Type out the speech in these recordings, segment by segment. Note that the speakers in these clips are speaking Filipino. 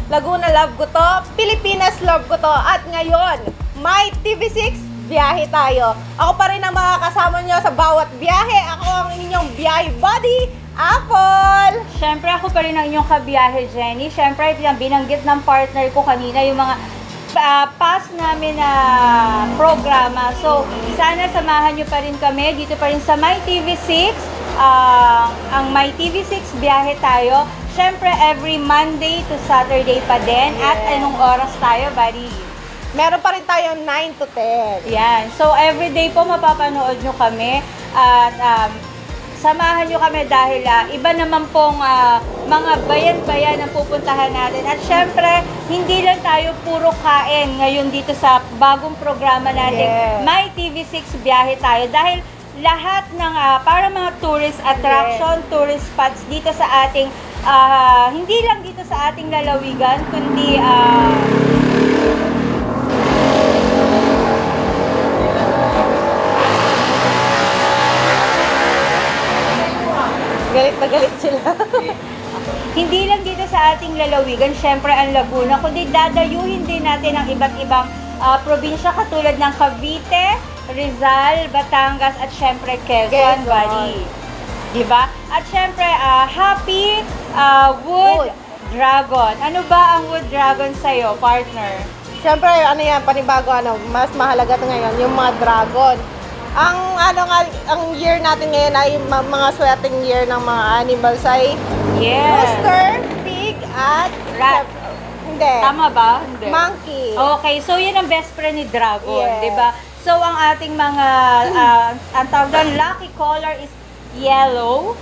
Laguna love ko to, Pilipinas love ko to. At ngayon, My TV6, biyahe tayo. Ako pa rin ang makakasama nyo sa bawat biyahe. Ako ang inyong biyahe buddy, Apple! Siyempre, ako pa rin ang inyong kabiyahe, Jenny. Siyempre, binanggit ng partner ko kanina yung mga past namin na programa. So, sana samahan nyo pa rin kami dito pa rin sa My TV6. Ang My TV6 biyahe tayo. Siyempre, every Monday to Saturday pa din. Yes. At anong oras tayo, buddy? Meron pa rin tayo 9 to 10. Yan. So, everyday po mapapanood nyo kami. At samahan nyo kami dahil iba naman pong mga bayan-bayan ang pupuntahan natin. At syempre, hindi lang tayo puro kain ngayon dito sa bagong programa natin. Yes. My TV6 biyahe tayo. Dahil lahat ng para mga tourist attraction, tourist spots dito sa ating, hindi lang dito sa ating lalawigan, kundi Galit na galit sila. hindi lang dito sa ating lalawigan, syempre ang Laguna, kundi dadayuhin din natin ang iba't ibang probinsya katulad ng Cavite, Rizal, Batangas at syempre Quezon, Quezon. buddy. Diba? At syempre, Happy Wood Dragon. Ano ba ang Wood Dragon sa'yo, partner? Siyempre, ano yan, panibago, mas mahalaga ngayon, yung mga dragon. Ang year natin ngayon ay mga sweating year ng mga animals ay Yes. rooster, pig, at Rat. Hindi. Tama ba? Hindi. Monkey. Okay, so yun ang best friend ni Dragon, Yes. di ba? So ang ating mga ang tawag doon, lucky color is yellow.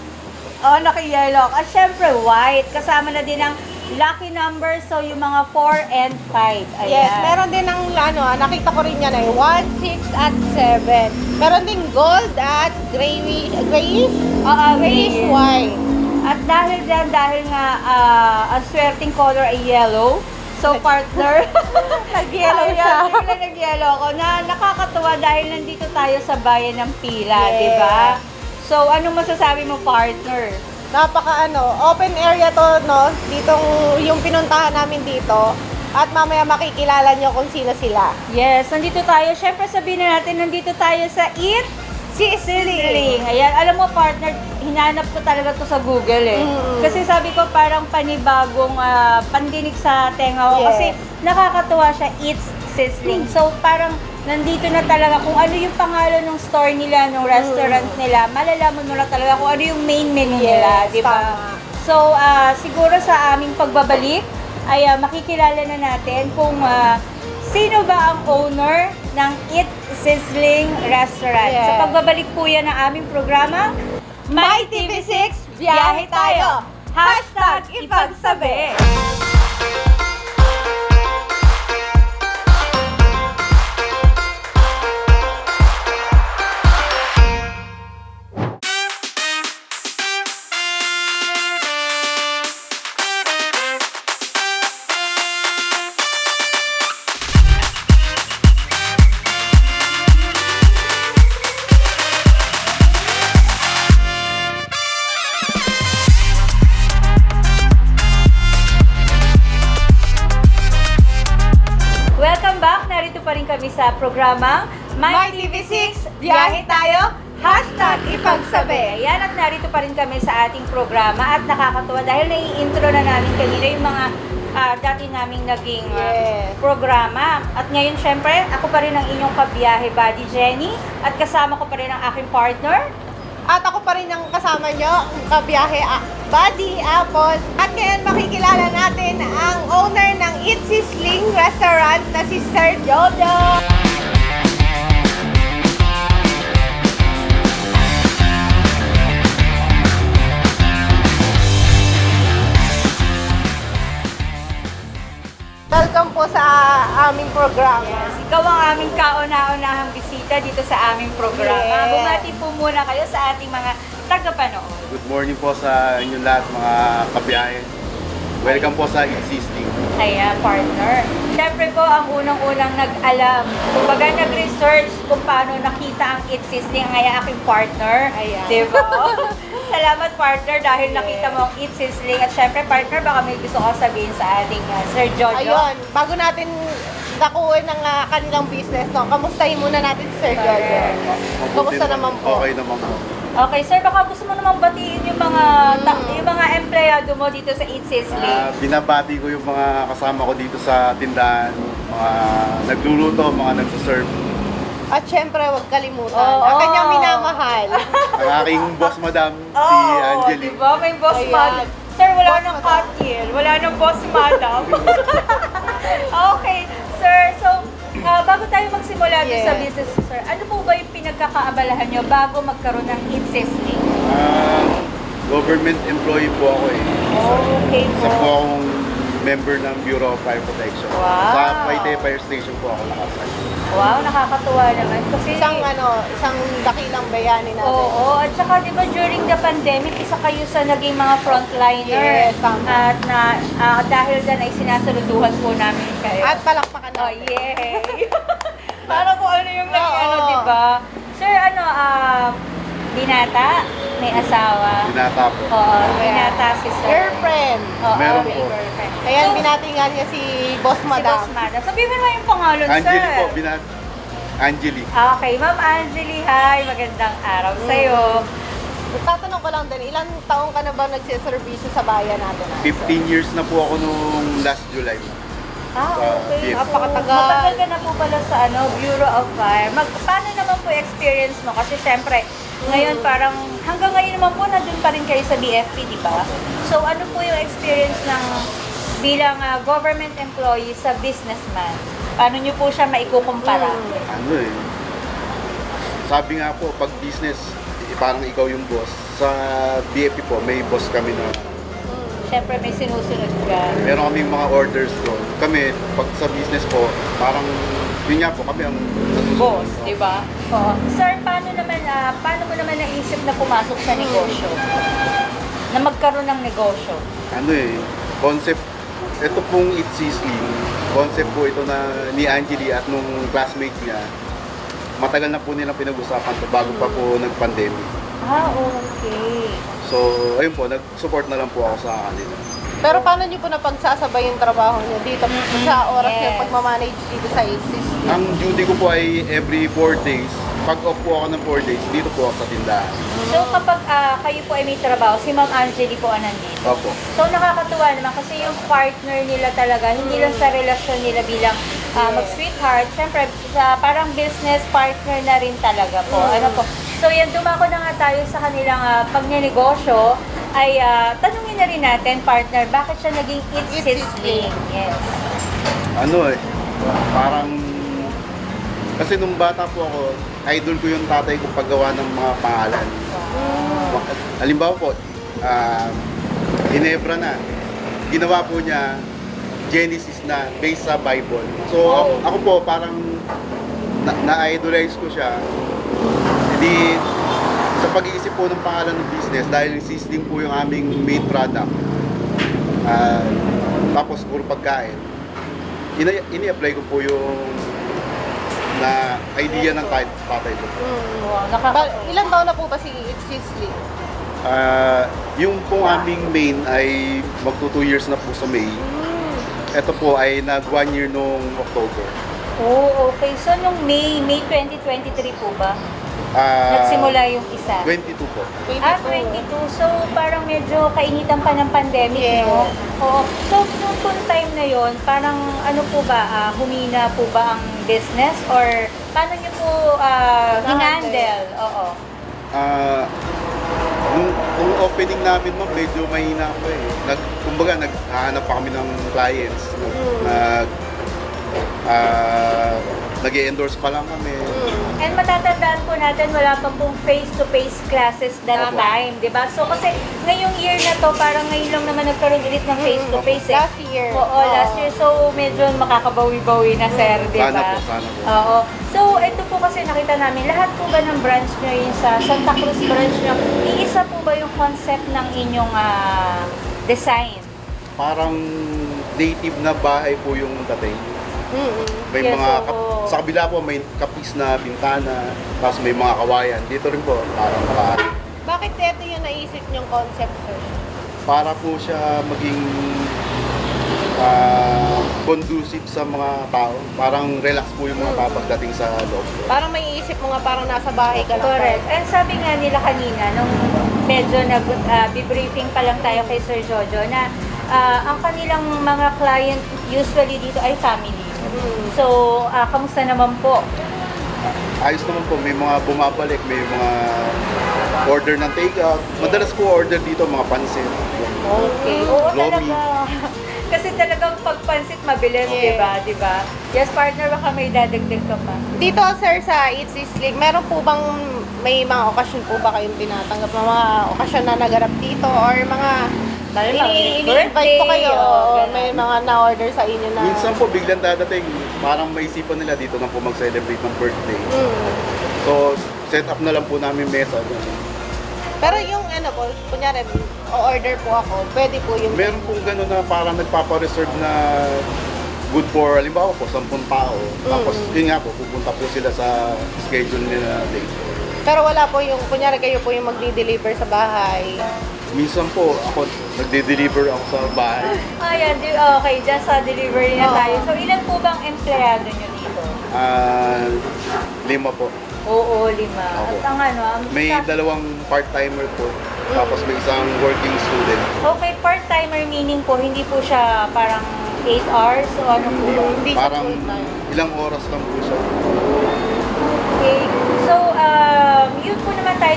Oh, naki-yellow. At syempre white. Kasama na din ang lucky number, so yung mga 4 and 5. Ayan. Yes, meron din ng nakita ko rin yan ay 1, 6, at 7. Meron din gold at grayish Grayish. white. At dahil nga ang swerteng color ay yellow, so partner, Nag-yellow siya. Bigla nag-yellow ako na nakakatuwa dahil nandito tayo sa bayan ng Pila, Yes. di ba? So, ano masasabi mo, partner? Napaka open area to, no? Ditong yung pinuntahan namin dito. At mamaya makikilala nyo kung sino sila. Yes, nandito tayo. Siyempre sabihin na natin, nandito tayo sa Eat Sizzling. Ayan, alam mo partner, hinanap ko talaga to sa Google eh. Mm. Kasi sabi ko parang panibagong pandinig sa tenga ko. Yes. Kasi nakakatuwa siya, Eat Sizzling. So parang nandito na talaga kung ano yung pangalan ng store nila, ng restaurant nila, malalaman mo na talaga kung ano yung main menu nila, Yes, di ba? tama. So, siguro sa aming pagbabalik, ay makikilala na natin kung sino ba ang owner ng Eat Sizzling Restaurant. Yes. Sa pagbabalik po yan ng aming programa, My TV6, biyahe tayo! Hashtag ipagsabi! Welcome back! Narito pa rin kami sa programa My TV6, biyahe tayo! Hashtag ipagsabi! Ayan, at narito pa rin kami sa ating programa at nakakatuwa dahil nai-intro na namin kanina yung mga dati naming naging Yes. programa. At ngayon, syempre, ako pa rin ang inyong kabiyahe buddy, Jenny, at kasama ko pa rin ang aking partner. At ako pa rin ang kasama nyo, ang kabiyahe, Buddy Apple. At ngayon makikilala natin ang owner ng Eat Sizzling Restaurant na si Sir Jojo. Welcome po sa aming programa. Ikaw ang aming kauna-unahang bisita dito sa aming programa. Yes. Bumati po muna kayo sa ating mga tagapanood. Good morning po sa inyong lahat mga kabiyahe. Welcome po sa Existing. Ayan, partner. Siyempre po, ang unang-unang nag-alam. Kumbaga, nag-research kung paano nakita ang Eat Sizzling ang aking partner. Ayan. Diba? salamat partner dahil nakita mo ang Eat Sizzling. At syempre partner, baka may gusto ka sabihin sa ating Sir Jojo. Ayun, bago natin dakuin ang kanilang business, no? Kamustahin muna natin si Sir Jojo. Kamusta naman po? Okay naman po. Okay, sir, baka gusto mo naman batiin yung mga yung mga empleyado mo dito sa Eat Sizzling. Binabati ko yung mga kasama ko dito sa tindahan, mga nagluluto, mga nagsaserve. At syempre, huwag kalimutan, Oo. ang kanyang minamahal. Ang aking boss madam, si Angelique. Diba? May boss Ayan. madam. Sir, wala Boss nang madam. cocktail. Wala nang boss madam. Okay, sir. So, bago tayo magsimula dito sa Yes. business, sir, ano po ba yung pinagkakaabalahan nyo bago magkaroon ng Eat Sizzling? Government employee po ako eh. Okay Isa po po. akong member ng Bureau of Fire Protection. Wow. Sa Paite Fire Station po ako nakasign. Wow, nakakatuwa naman. Kasi, Isang dakilang bayani natin. oo, at saka di ba during the pandemic, isa kayo sa naging mga frontliner. Yes, tama. At dahil dyan ay sinasaluduhan po namin kayo. At palakpakan Oh, natin. yay! Para kung ano yung naging Oo. ano, di ba? Sir, binata, may asawa. Binata po. Oo, binata si sir. Girlfriend. Oo, Meron may po. girlfriend. Kaya So, binati nga niya si Boss si Madam. Boss Madam. Sabihin mo naman yung pangalan, sir. Angelique po, binata. Angelique. Okay, Ma'am Angeli, hi. Magandang araw sa'yo. Tatanong ko lang din, ilang taong ka na ba nagsiservisyo sa bayan natin? 15 years na po ako nung last July. Okay. Yes. Napakatagal. Matagal ka na po pala sa Bureau of Fire. Paano naman po experience mo? Kasi syempre, ngayon parang hanggang ngayon naman po nandun pa rin kayo sa BFP, di ba? So ano po yung experience ng bilang government employee sa businessman? Paano nyo po siya maikukumpara? Ano eh. Sabi nga po, pag business, parang ikaw yung boss. Sa BFP po, may boss kami na Syempre may sinusunod ka. meron kaming mga orders doon. Kami, pag sa business po, parang yun nga po, kami ang nasusunod. Boss, di ba? Oo. Sir, paano mo naman naisip na pumasok sa negosyo? Na magkaroon ng negosyo? Ano eh, concept, ito pong Eat Sizzling, concept po ito na ni Angeli at nung classmate niya, matagal na po nilang pinag-usapan to bago pa po nag-pandemic. Okay. So, ayun po, nag-support na lang po ako sa kanila. Pero paano niyo po napagsasabay yung trabaho niyo dito sa oras Yes. yung pagmamanage dito sa ACES? Ang duty ko po ay every 4 days. Pag off po ako ng 4 days, dito po ako sa tindahan. So kapag kayo po ay may trabaho, si Ma'am Angeli po ang nandito. Opo. So nakakatuwa naman kasi yung partner nila talaga, hindi lang sa relasyon nila bilang mag-sweetheart, syempre parang business partner na rin talaga po. Ano po? So yan, dumako na nga tayo sa kanilang pagnenegosyo, ay tanungin na rin natin, partner, bakit siya naging Eat Eat Sizzling? Yes. Ano eh, parang, kasi nung bata po ako, idol ko yung tatay ko paggawa ng mga pangalan. Halimbawa po, Ginebra na. Ginawa po niya Genesis na based sa Bible. So ako po parang na-idolize ko siya. Hindi sa pag-iisip po ng pangalan ng business dahil yung sizzling po yung aming main product. Tapos puro pagkain. Ini-apply ko po yung na idea ng tatay ko. Wow, nakakatuwa. Ilan taon na po ba si Sizzling? Yung pong aming main ay magto 2 years na po sa May. Ito po ay nag 1 year nung October. Oh, okay. So nung May 2023 po ba? Nagsimula yung isa? 22 po. 22. So, parang medyo kainitan pa ng pandemic, Yes. no? Oo. So, nung time na yon, parang ano po ba, humina po ba ang business? Or paano niyo po hinandle? Oo. Nung opening namin ma'am, medyo mahina po eh. Kumbaga, naghahanap pa kami ng clients. Nag-endorse pa lang kami. And matatandaan po natin, wala pa pong face-to-face classes that Opo. time, di ba? So, kasi ngayong year na to, parang ngayon lang naman nagkaroon ulit ng face-to-face. Eh. Last year. Oo, last year. So, medyo makakabawi-bawi na, sir, di ba? Sana po, sana po. Oo. So, ito po kasi nakita namin, lahat po ba ng branch nyo yung sa Santa Cruz branch nyo, iisa po ba yung concept ng inyong design? Parang native na bahay po yung dating. May Yes, mga, oo. sa kabila po may kapis na bintana, tapos may mga kawayan. Dito rin po, parang Bakit ito yung naisip niyong concept, sir? Para po siya maging conducive sa mga tao. Parang relax po yung mga tao pagdating sa loob. Parang may isip mo nga parang nasa bahay ka lang. Correct. And sabi nga nila kanina, nung medyo nag-briefing pa lang tayo kay Sir Jojo, na ang kanilang mga client usually dito ay family. So, kamusta naman po? Ayos naman po, may mga bumabalik, may mga order ng take-out. Madalas po order dito mga pansit. Okay. Oo, Lomi. talaga. Kasi talagang pagpansit mabilis, Yes. diba? Yes, partner, baka may dadagdag ka pa. Dito, sir, sa Eats is League, meron po bang may mga okasyon po ba kayong tinatanggap? Mga okasyon na naganap dito or mga ini-invite po kayo? o May mga na-order sa inyo na... Minsan po biglang dadating, parang maisipan nila dito na po mag-celebrate ng birthday. Mm. So, set up na lang po namin mesa. Pero yung ano po, kunyari, o-order po ako, pwede po yung... Meron pong gano'n na parang nagpapa-reserve na good for, halimbawa po, 10 tao. Tapos, yun nga po, pupunta po sila sa schedule nila na date. Pero wala po yung, kunyari kayo po yung magdi-deliver sa bahay. Minsan po, ako, nagde-deliver ako sa bahay. Ayan, okay, dyan sa delivery na Oo. tayo. So, ilan po bang empleyado nyo dito? 5 po. Oo, 5. Opo. At ang ano, May dalawang part-timer po. Tapos may isang working student. okay, part-timer meaning po, hindi po siya parang 8 hours o ano po ba? Hindi siya Parang full-time. ilang oras lang po siya. Okay. So, yun po naman tayo,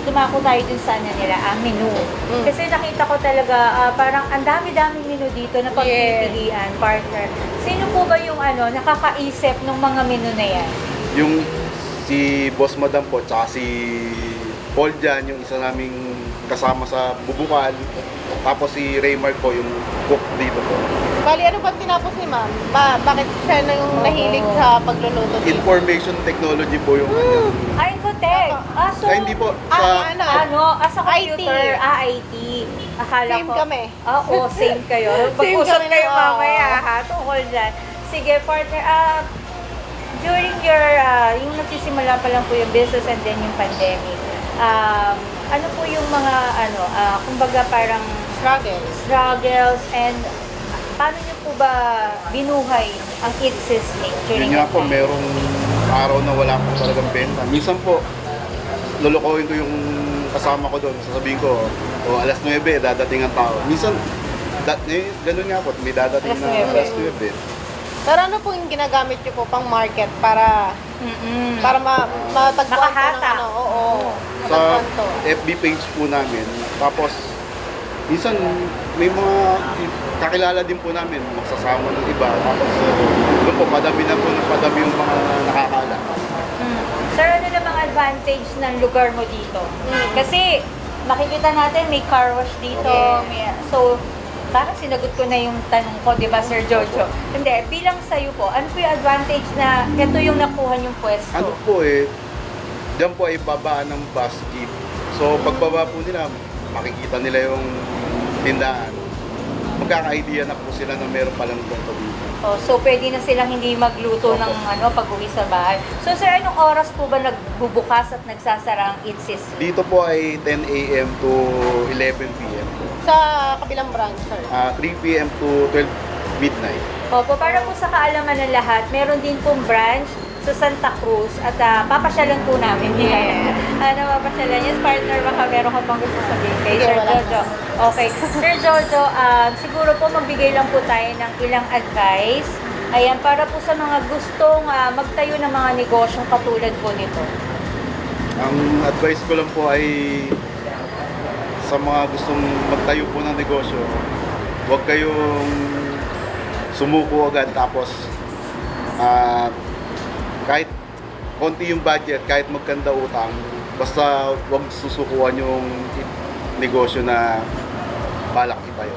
dumako tayo dun sa ano nila, menu. Kasi nakita ko talaga, parang ang dami-daming menu dito na pagpipilian, partner. Sino po ba yung ano, nakakaisip ng mga menu na yan? Yung si Boss Madam po, tsaka si Paul dyan, yung isa naming kasama sa bubukal. Tapos si Raymar po, yung cook dito po. Bali, ano ba tinapos ni ma'am? Bakit siya na yung nahilig sa pagluluto dito? Information technology po yung kanya. Infotech. So, Ay, hindi po. Sa, sa computer, IT. Akala Same ko. kami. Oo, same kayo. Mag-usap kami, kayo oo. mamaya, ha, tungkol dyan. Sige, partner, during your, yung nagsisimula pa lang po yung business and then yung pandemic, ano po yung mga, kumbaga parang struggles and paano niyo po ba binuhay ang Eats Snake during yun nga that po, time? merong araw na wala po talagang benta. Minsan po, lulukoyin ko yung kasama ko doon. Sasabihin ko, alas 9, dadating ang tao. Minsan, ganun nga po, may dadating Alas na 9. alas 9. Pero ano po yung ginagamit niyo po pang market para matagpuan po ng Makahata. ano? Oo. Sa Matagpuan to. FB page po namin. Tapos, minsan, may mga kakilala din po namin, magsasama ng iba. Tapos, doon po, padami na po ng padami yung mga nakakala. Sir, ano namang advantage ng lugar mo dito? Kasi makikita natin may car wash dito. So, parang sinagot ko na yung tanong ko, di ba, Sir Jojo? Hindi, bilang sa'yo po, ano po yung advantage na ito yung nakuha yung pwesto? Ano po dyan po ay babaan ng bus jeep. So, pagbaba po nila, makikita nila yung tindahan. Magkaka-idea na po sila na meron palang ganito dito. Oh, so, pwede na silang hindi magluto Opo. ng pag-uwi sa bahay. So, sir, anong oras po ba nagbubukas at nagsasara ang Eats Snake? Dito po ay 10 a.m. to 11 p.m. Sa kabilang branch, sir. 3 p.m. to 12 midnight. Opo, para po sa kaalaman ng lahat, meron din pong branch sa Santa Cruz at papasyalan po namin yan. Papasyalan yan. Partner, baka meron ka pang gusto sabihin kay Hindi, Sir wala Jojo. Okay. Sir Jojo, siguro po magbigay lang po tayo ng ilang advice. Ayan, para po sa mga gustong magtayo ng mga negosyong katulad po nito. Ang advice ko lang po ay sa mga gustong magtayo po ng negosyo, huwag kayong sumuko agad tapos kahit konti yung budget, kahit magkanda utang, basta huwag susukuan yung negosyo na balak itayo.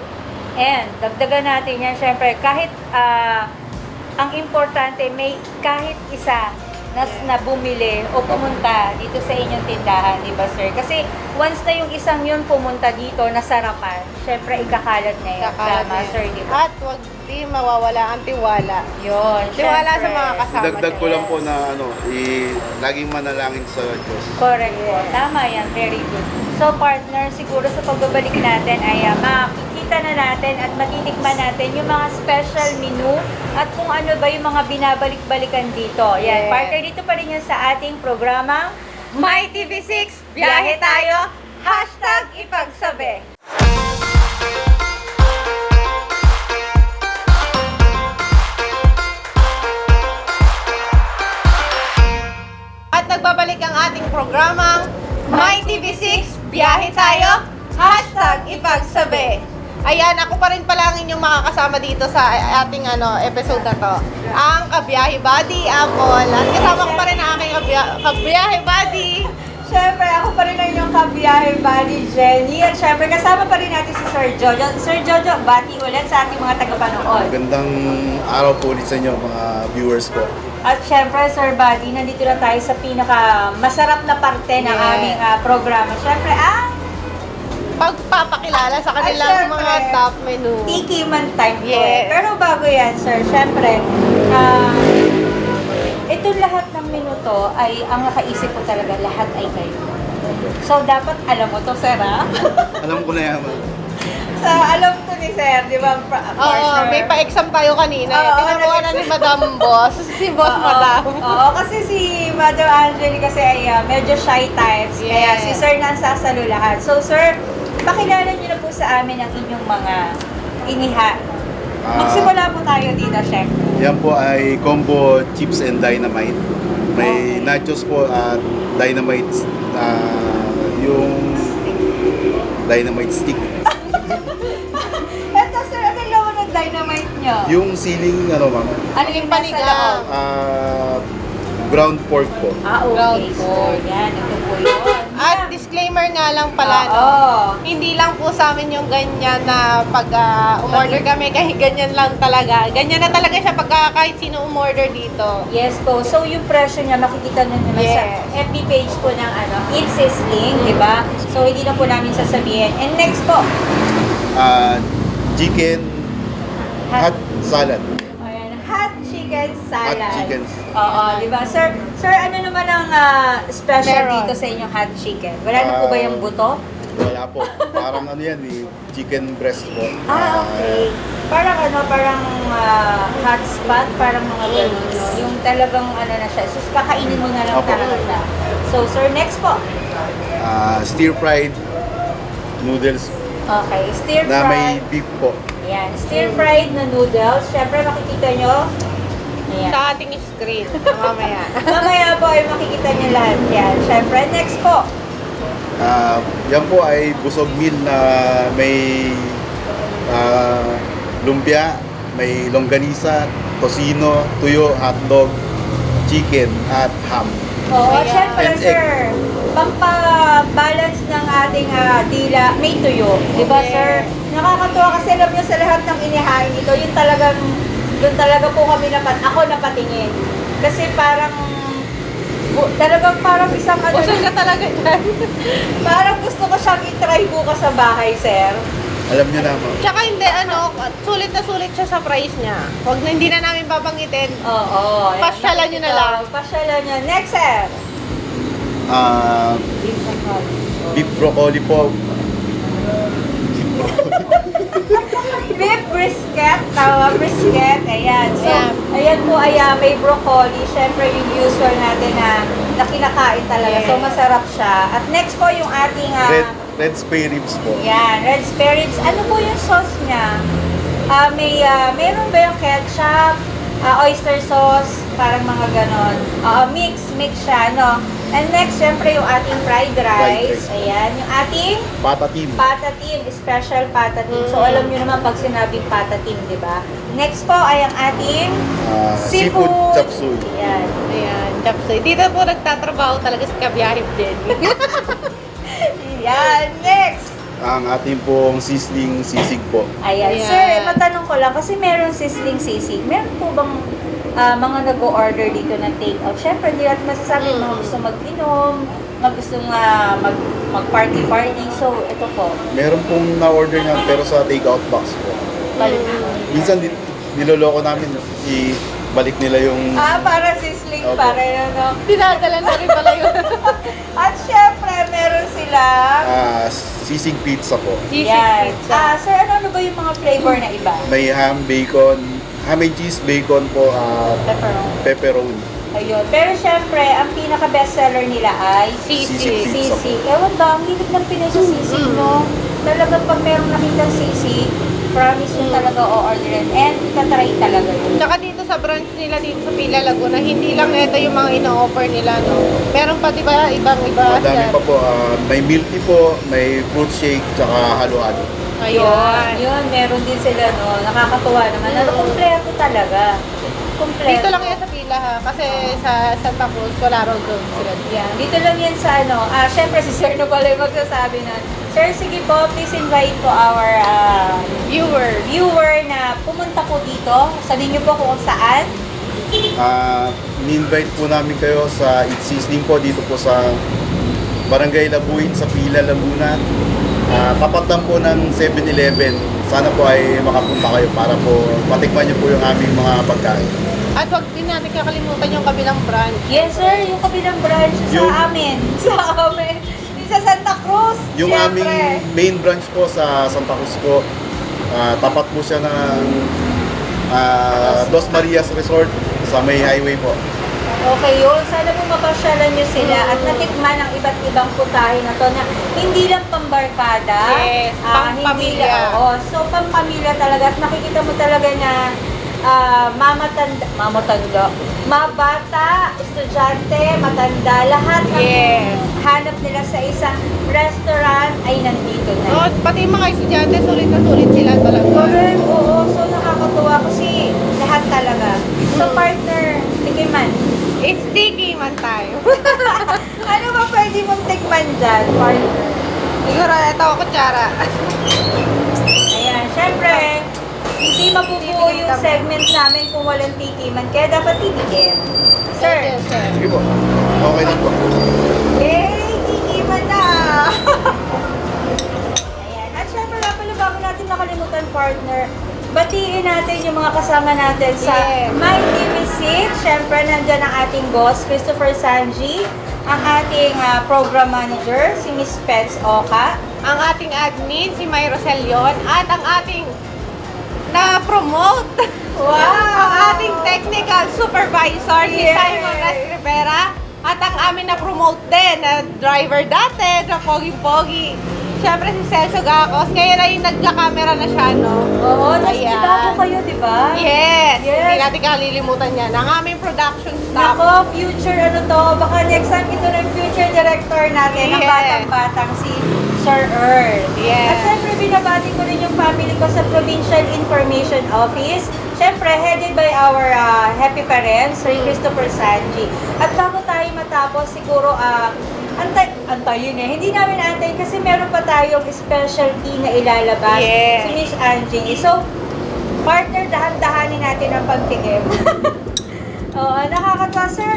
And, dagdagan natin yan, syempre, kahit ang importante, may kahit isa na bumili o pumunta dito sa inyong tindahan, di ba, sir? Kasi once na yung isang yun pumunta dito, nasarapan, syempre, ikakalat na yun. Tama, sir, di ba? At wag di mawawala ang tiwala. Yun, Tiwala sa syempre. mga kasama Dagdag ko niyo. lang po na laging manalangin sa Diyos. Correct po. Tama yan. Very good. So partner, siguro sa pagbabalik natin ay makikita na natin at matitikman natin yung mga special menu at kung ano ba yung mga binabalik-balikan dito. Yan, Yeah. partner, dito pa rin yan sa ating programa. My TV6, biyahe tayo, #ipagsabi. At nagbabalik ang ating programang My TV6, biyahe tayo, #ipagsabi. Ayan, ako pa rin pala ang inyong makakasama dito sa ating episode na to. Ang kabiyahe buddy, Apple. At kasama ko pa rin ang aking kabiyahe buddy. Siyempre, ako pa rin ang inyong kabiyahe buddy, Jenny. At siyempre, kasama pa rin natin si Sir Jojo. Sir Jojo, bati ulit sa ating mga tagapanood. Magandang araw po ulit sa inyo mga viewers po. At syempre, Sir Buddy, nandito na tayo sa pinaka masarap na parte ng Yeah. aming programa. Syempre, Pagpapakilala sa kanilang Ay, syempre. mga top menu. Tiki man time po. Yes. Pero bago yan, Sir, syempre, ito lahat ng menu to ay ang nakaisip ko talaga, lahat ay kayo. So, dapat alam mo to, Sir, ha? Alam ko na yan. Alam to ni Sir, di ba, Oo, may pa-exam tayo kanina. Oo, Tinuruan na ni Madam Boss. Si Boss Madam. Oo, kasi si Madam Angeli kasi ay medyo shy types. Kaya Yes. si Sir na ang sasalo lahat. So, Sir, pakilala niyo na po sa amin ang inyong mga iniha. Magsimula po tayo dito, Chef. Yan po ay combo chips and dynamite. May nachos po at dynamite, yung dynamite stick. Eto, Sir, ano yung laman ng dynamite niyo? Yung ceiling, ma'am, Ano yung nasa panigang? loob? ground pork po. Okay. Ground So, pork. yan. Ito po yun. At disclaimer nga lang pala, Oo. hindi lang po sa amin yung ganyan na pag umorder kami, kahit ganyan lang talaga. Ganyan na talaga siya pag kahit sino umorder dito. Yes po. So, yung presyo niya, makikita nyo naman sa Yes. FB page po ng Eat Sizzling, di ba? So, hindi na po namin sasabihin. And next po, Chicken hot salad. ayan, hot chicken salad. Hot chicken. Oo, di ba? Sir, ano naman ang special Meron. dito sa inyong hot chicken? Wala na po ba yung buto? Wala po. Parang yan chicken breast po. Okay. Parang hot spot, parang mga ganun, no? Yung talagang na siya. So, kakainin mo na lang Opo. talaga siya. So, sir, next po. Stir-fried noodles Okay, stir na may fry. beef po. Ayan, stir-fried na noodles. Siyempre, makikita nyo. Ayan. Sa ating screen, mamaya. Mamaya po ay makikita nyo lahat yan. Siyempre, next po. Yan po ay busog meal na may lumpia, may longganisa, tocino, tuyo, hotdog, chicken, at ham. Oo, Ayan. siyempre, And egg. sir. Pampabalance ng ating dila, may tuyo. Di ba, Yes. sir? Nakakatuwa kasi alam nyo sa lahat ng inihain ito, yung talagang, doon talaga po kami ako napatingin. Kasi parang, talagang parang isang Busog ka talaga dyan. parang gusto ko siyang itry bukas sa bahay, sir. Alam niyo na, ma'am. Tsaka hindi, sulit na sulit siya sa price niya. Huwag na, hindi na namin babanggitin. Oo. ayan, Pasyalan nyo na ito. lang. Pasyalan nyo. Next, sir. Beef broccoli po. Beef brisket. Tawa, brisket. Ayan. So, Yeah. ayan po ay may broccoli. Siyempre, yung usual natin na kinakain talaga. Yeah. So, masarap siya. At next po, yung ating... Red spare ribs po. Yan, red spare ribs. Ano po yung sauce niya? Meron ba yung ketchup, oyster sauce, parang mga ganon. Mix siya, no? And next, syempre, yung ating fried rice. rice. Ayan, yung ating Patatim. patatim, special patatim. So, alam nyo naman pag sinabing patatim, di ba? Next po ay ang ating Seafood chop suey. Ayan. Ayan, Japsoy. Dito po nagtatrabaho talaga si Kabiyahe Jenny. Yan, next! Ang ating pong sizzling sisig po. Ayan. Ayan. Sir, matanong ko lang, kasi meron sizzling sisig. Meron po bang mga nag-o-order dito ng take-out? Siyempre, hindi natin masasabi mga gusto mag-inom, mga gusto mag-party-party. So, ito po. Meron pong na-order niyan pero sa take-out box po. Minsan niloloko namin balik nila yung Para sizzling Opo. pa rin, ano? Dinadala na rin pala yun. At syempre, meron silang sisig pizza po. yan. Sir, ano ba yung mga flavor na iba? May ham, bacon, ham and cheese, bacon po, Pepperoni. pepperoni. Ayun. Pero syempre, ang pinaka-bestseller nila ay Sisig pizza po. sisig. Ewan ba, ang hilig ng Pinay sa sisig, no? Talagang pag merong nakitang sisig, promise yun talaga o-orderin. And itatry talaga yun. Tsaka dito sa branch nila dito sa Pila Laguna, hindi lang ito yung mga ino-offer nila, no? Meron pa, di ba, ibang-iba. Madami pa po, may milk tea po, may fruit shake, tsaka halo-halo. Ayun. Yun, meron din sila, no? Nakakatuwa naman. Ano, kompleto talaga. Kompleto. Dito lang yan sa Pila, ha? Kasi sa Santa Cruz, wala raw doon sila. Yan. Dito lang yan sa ano. Syempre si Sir na pala yung magsasabi na, Sir, sige po, please invite po our viewer na pumunta po dito. Sabihin niyo po kung saan. Ni-invite po namin kayo sa It's Sizzling po dito po sa Barangay Labuin sa Pila, Laguna. Tapat lang po ng 7-Eleven. Sana po ay makapunta kayo para po matikman niyo po yung aming mga pagkain. At huwag din natin kakalimutan yung kabilang branch. Yes, sir. Yung kabilang branch Yung- sa amin. Sa amin. Yung sa Santa Cruz. Yung syempre. aming main branch po sa Santa Cruz po, tapat po siya ng Dos Marias Resort sa may highway po. Okay yun. Sana po mapasyalan nyo sila at natikman ang iba't ibang putahe na to na hindi lang pambarkada. Yes, hindi pampamilya. lang- Oo, so pampamilya talaga. At makikita mo talaga na mabata, estudyante, matanda, lahat ng Yes. hanap nila sa isang restaurant ay nandito Oh, na. pati yung mga estudyante, sulit na sulit sila talaga. Correct, oo. So nakakatuwa kasi lahat talaga. So partner, tikiman. It's sticky man tayo. Ano ba pwede mong tikman dyan, partner? Siguro, ito, kutsara. Ayan, syempre, hindi mabubuo Titikim yung kami. segment namin kung walang tikiman. Kaya dapat titikim. Sir, Sige po, okay lang po. yay! Tikiman na! Ayan. At syempre, pala bago natin makalimutan, partner, batiin natin yung mga kasama natin sa Yes. My TV Seat. Syempre, nandyan ang ating boss, Christopher Sanji, ang ating program manager, si Miss Pets Oka, Ang ating admin, si May Roselion, at ang ating na-promote. Wow! Ang ating technical supervisor, si Yay! Simon Res Rivera. At ang amin na-promote din, na driver dati, na pogi-pogi. Siyempre si Celso Gacos. Ngayon ay nagka-camera na siya, no? Oo, tapos Ayan. bago kayo, di ba? Yes! Yes. Hindi natin kalilimutan yan. Ang aming production staff. Nako, future ano to, baka next time ito na yung future director natin, ang Yes. batang-batang si Sir Earl. Yes. At syempre, binabati ko rin yung family ko sa Provincial Information Office. Syempre, headed by our happy parents, Sir Christopher Sanji. At bago tayo matapos, siguro, antayin eh. Hindi namin antayin kasi meron pa tayong specialty na ilalabas. Yes. Si Miss Angie. So, partner, dahan-dahanin natin ang pagtikim. Oo, nakakatawa, sir.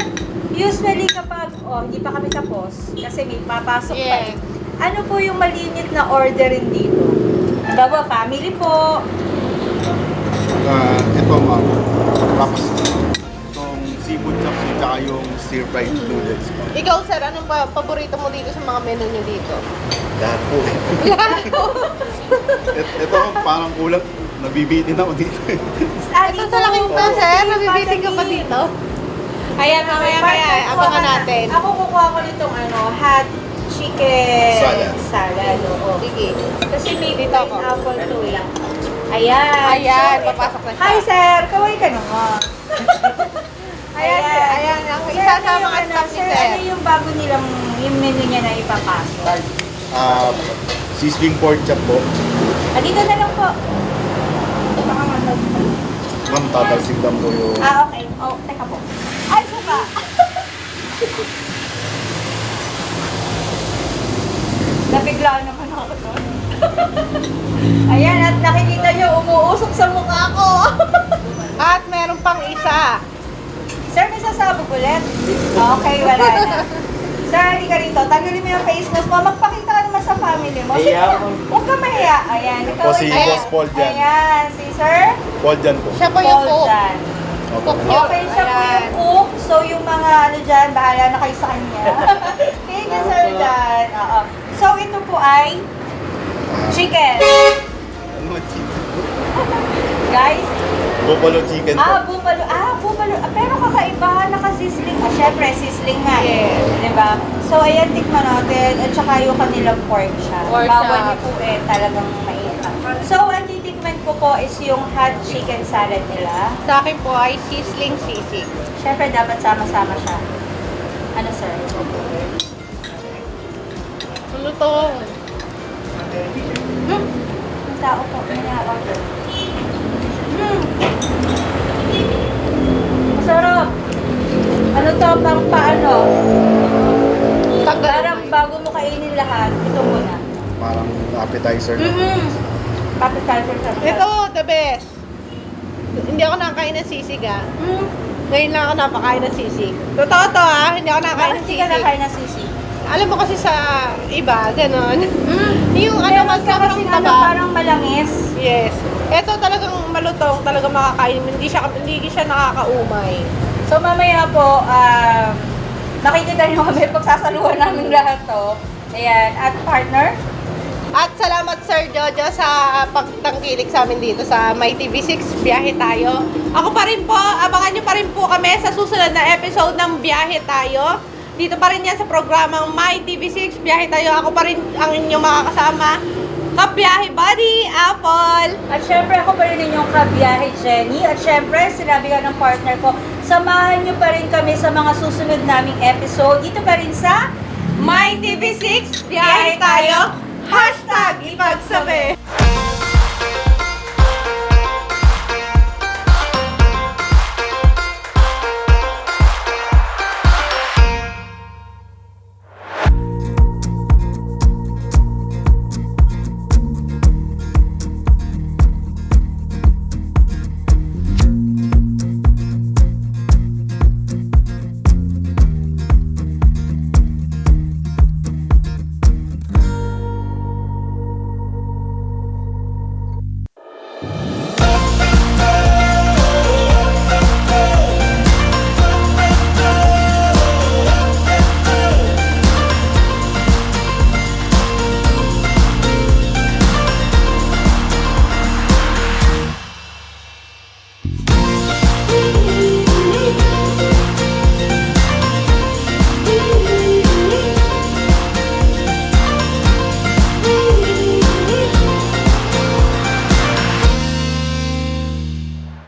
Usually kapag, hindi pa kami tapos, kasi may papasok pa eh. Yes. Ano po yung malinit na orderin dito? Bawa, family po. Ito ma'am, tapos itong seafood chopsy tsaka yung stir-fried noodles po. Ikaw, sir, anong paborito mo dito sa mga menu nyo dito? Lahat po. Ito parang kulang, nabibitin ako dito. Ito sa laking to, sir. Nabibiting ka pa dito. Ayan, mamaya, abangan natin. Ako kukuha ko nitong hot chicken Salad. Oo. Sige. Kasi may Dito ako. pineapple to eh. Ayan. Ayan, So, papasok na siya. Hi, sir. Kaway ka naman. Ayan, ang Sir, isa sa ano mga yung staff ni sir, sir. ano yung bago nilang, yung menu niya na ipapasok? Sizzling pork chop po. Dito na lang po. Baka matag. Ma'am, tatalsig lang po yung... Okay. Oh, teka po. Ay, suka. Nabigla naman ako doon. Ayan, at nakikita nyo, umuusok sa mukha ko. At meron pang isa. Sir, may sasabog ulit? Okay, wala na. Sir, hindi ka rito. Tanggalin mo yung face mask mo. Magpakita ka naman sa family mo. Sige, huwag ka mahiya. Ayan, ikaw. Po si Ayan. Boss Paul dyan. Ayan, si Sir Paul dyan po. Siya po yung Paul cook. dyan. Cook nyo. Okay, siya po Ayan. yung cook. So, yung mga ano dyan, bahala na kayo sa kanya. Thank you, sir, dyan. Oo. So, ito po ay chicken. Ano, chicken? Guys, Buffalo chicken po. buffalo. Buffalo. Pero kakaiba, naka-sizzling. Syempre, sizzling nga. Yes. Diba? So, ayan, tikman natin. At saka yung kanilang pork siya. Pork Bawal chop. niyo po talagang mainit. So, ang titikman ko po is yung hot chicken salad nila. Sa akin po ay sizzling sisig. Syempre, dapat sama-sama siya. Ano, sir? Lutong. Ang tao po. May na-order. Masarap. Ano to? Pang paano? Parang bago mo kainin lahat, ito muna. Parang appetizer. Appetizer siya. Ito, the best. Hindi ako nakakain ng sisig Ngayon lang ako napakain ng sisig. Totoo to hindi ako nakakain Bakit ng hindi ka sisig. nakain ng sisig? Alam mo kasi sa iba, ganon. Yung Meron mas ka sobrang kasing ano, taba. parang malangis. Yes. Ito talagang malutong, talagang makakain. Hindi siya nakakaumay. So mamaya po, makikita niyo kami pagsasaluhan namin lahat to. Ayan, at partner. At salamat Sir Jojo sa pagtangkilik sa amin dito sa My TV6 Biyahe Tayo. Ako pa rin po, abangan nyo pa rin po kami sa susunod na episode ng Biyahe Tayo. Dito pa rin yan sa programang My TV6 Biyahe Tayo. Ako pa rin ang inyong makakasama. Kabiyahe Buddy, Apple. At syempre ako pa rin inyong kabiyahe Jenny. At syempre, sinabi ka ng partner ko, samahan niyo pa rin kami sa mga susunod naming episode. Dito pa rin sa My TV6 Biyahe Tayo. #ipagsabi.